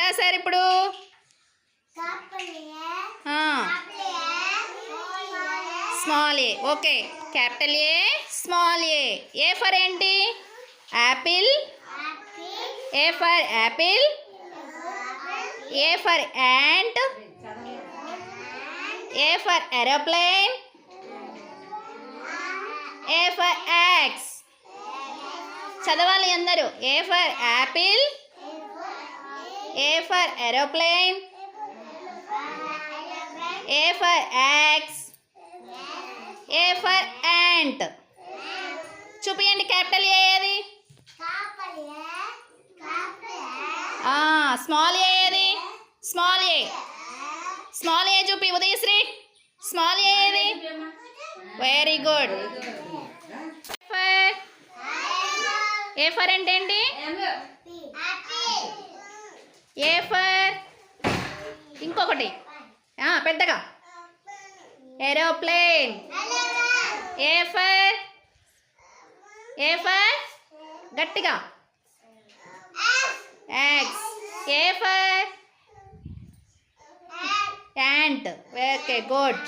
రాశారు ఇప్పుడు? Small A. Okay, capital A, small A. A for ఏంటి? Apple. A for apple. A for ant. A for aeroplane. A for axe. చదవాలి అందరూ. A for apple. A for aeroplane. A for axe. A for ant. చూపియండి capital A ఏది? Small ఏ ఏది? Small ఏ. Small ఏ చూపి Udayasri. Small ఏ ఏది? Very good. A for అంటే ఏంటి? ఏ for ఇంకొకటి పెద్దగా ఏరోప్లేన్. ఏ ఫర్ గట్టిగా axe. A for ant. Okay, good.